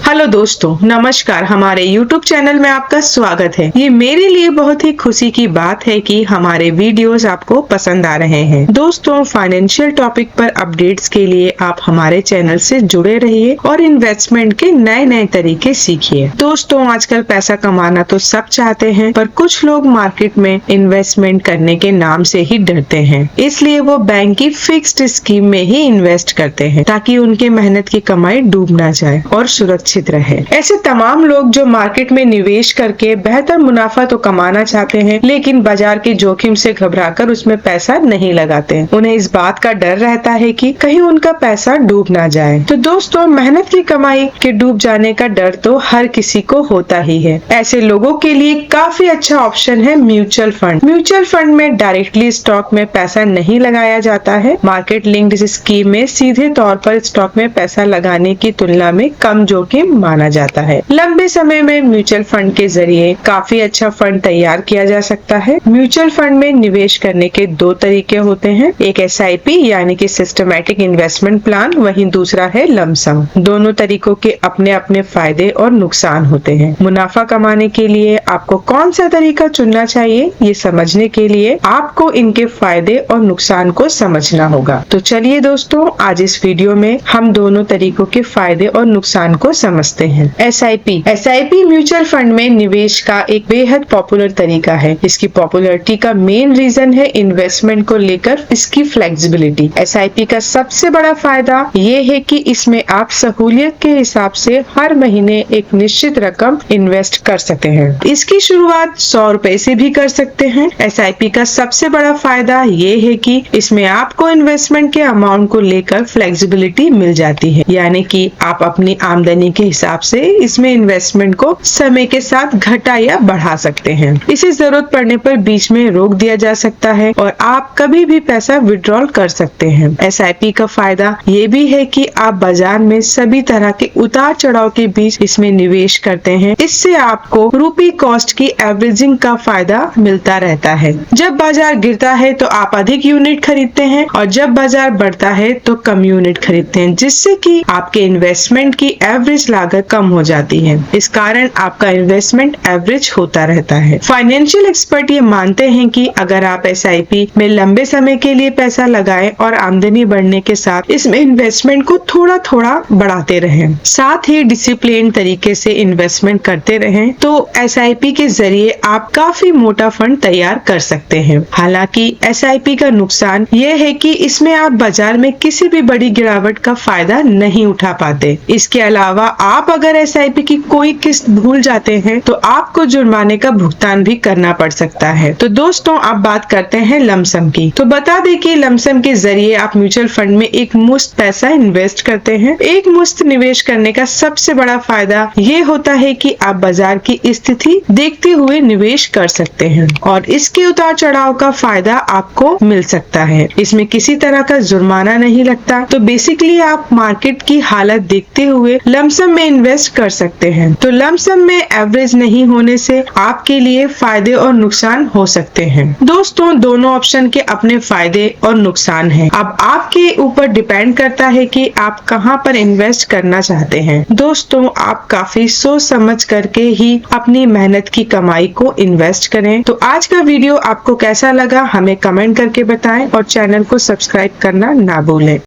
Hello दोस्तों, नमस्कार। हमारे YouTube चैनल में आपका स्वागत है। ये मेरे लिए बहुत ही खुशी की बात है कि हमारे वीडियोस आपको पसंद आ रहे हैं। दोस्तों, फाइनेंशियल टॉपिक पर अपडेट्स के लिए आप हमारे चैनल से जुड़े रहिए और इन्वेस्टमेंट के नए नए तरीके सीखिए। दोस्तों, आजकल पैसा कमाना तो सब चाहते हैं, पर कुछ लोग मार्केट में इन्वेस्टमेंट करने के नाम से ही डरते हैं। इसलिए वो बैंक की फिक्स्ड स्कीम में ही इन्वेस्ट करते हैं ताकि उनके मेहनत की कमाई डूब ना जाए और सुरक्षित रहे। ऐसे तमाम लोग जो मार्केट में निवेश करके बेहतर मुनाफा तो कमाना चाहते हैं, लेकिन बाजार के जोखिम से घबराकर उसमें पैसा नहीं लगाते। उन्हें इस बात का डर रहता है कि कहीं उनका पैसा डूब ना जाए। तो दोस्तों, मेहनत की कमाई के डूब जाने का डर तो हर किसी को होता ही है। ऐसे लोगों के लिए काफी अच्छा ऑप्शन है म्यूचुअल फंड। म्यूचुअल फंड में डायरेक्टली स्टॉक में पैसा नहीं लगाया जाता है। मार्केट लिंक्ड स्कीम में सीधे तौर पर स्टॉक में पैसा लगाने की तुलना में कम जोखिम माना जाता है। लंबे समय में म्यूचुअल फंड के जरिए काफी अच्छा फंड तैयार किया जा सकता है। म्यूचुअल फंड में निवेश करने के दो तरीके होते हैं, एक SIP यानी कि सिस्टमैटिक इन्वेस्टमेंट प्लान, वहीं दूसरा है लमसम। दोनों तरीकों के अपने अपने फायदे और नुकसान होते हैं। मुनाफा कमाने के लिए आपको कौन सा तरीका चुनना चाहिए, ये समझने के लिए आपको इनके फायदे और नुकसान को समझना होगा। तो चलिए दोस्तों, आज इस वीडियो में हम दोनों तरीकों के फायदे और नुकसान को समझते हैं। SIP म्यूचुअल फंड में निवेश का एक बेहद पॉपुलर तरीका है। इसकी पॉपुलैरिटी का मेन रीजन है इन्वेस्टमेंट को लेकर इसकी फ्लेक्सिबिलिटी। SIP का सबसे बड़ा फायदा ये है कि इसमें आप सहूलियत के हिसाब से हर महीने एक निश्चित रकम इन्वेस्ट कर सकते हैं। इसकी शुरुआत 100 रुपए से भी कर सकते हैं। SIP का सबसे बड़ा फायदा ये है कि इसमें आपको इन्वेस्टमेंट के अमाउंट को लेकर फ्लेक्सिबिलिटी मिल जाती है, यानी कि आप अपनी आमदनी के हिसाब से इसमें इन्वेस्टमेंट को समय के साथ घटा या बढ़ा सकते हैं। इसे जरूरत पड़ने पर बीच में रोक दिया जा सकता है और आप कभी भी पैसा विड्रॉल कर सकते हैं। SIP का फायदा ये भी है कि आप बाजार में सभी तरह के उतार चढ़ाव के बीच इसमें निवेश करते हैं। इससे आपको रूपी कॉस्ट की एवरेजिंग का फायदा मिलता रहता है। जब बाजार गिरता है तो आप अधिक यूनिट खरीदते हैं और जब बाजार बढ़ता है तो कम यूनिट खरीदते हैं, जिससे कि आपके इन्वेस्टमेंट की एवरेज लागत कम हो जाती है। इस कारण आपका इन्वेस्टमेंट एवरेज होता रहता है। फाइनेंशियल एक्सपर्ट ये मानते हैं कि अगर आप SIP में लंबे समय के लिए पैसा लगाएं और आमदनी बढ़ने के साथ इसमें इन्वेस्टमेंट को थोड़ा थोड़ा बढ़ाते रहें, साथ ही डिसिप्लिन तरीके से इन्वेस्टमेंट करते रहें, तो SIP के जरिए आप काफी मोटा फंड तैयार कर सकते हैं। हालांकि SIP का नुकसान ये है कि इसमें आप बाजार में किसी भी बड़ी गिरावट का फायदा नहीं उठा पाते। इसके अलावा आप अगर SIP की कोई किस्त भूल जाते हैं तो आपको जुर्माने का भुगतान भी करना पड़ सकता है। तो दोस्तों, अब बात करते हैं लमसम की। तो बता दें कि लमसम के जरिए आप म्यूचुअल फंड में एक मुश्त पैसा इन्वेस्ट करते हैं। एक मुश्त निवेश करने का सबसे बड़ा फायदा ये होता है कि आप बाजार की स्थिति देखते हुए निवेश कर सकते हैं और इसके उतार चढ़ाव का फायदा आपको मिल सकता है। इसमें किसी तरह का जुर्माना नहीं लगता। तो बेसिकली आप मार्केट की हालत देखते हुए लमसम में इन्वेस्ट कर सकते हैं। तो लमसम में एवरेज नहीं होने से आपके लिए फायदे और नुकसान हो सकते हैं। दोस्तों, दोनों ऑप्शन के अपने फायदे और नुकसान हैं। अब आपके ऊपर डिपेंड करता है कि आप कहां पर इन्वेस्ट करना चाहते हैं। दोस्तों, आप काफी सोच समझ करके ही अपनी मेहनत की कमाई को इन्वेस्ट करें। तो आज का वीडियो आपको कैसा लगा हमें कमेंट करके बताएं और चैनल को सब्सक्राइब करना ना भूलें।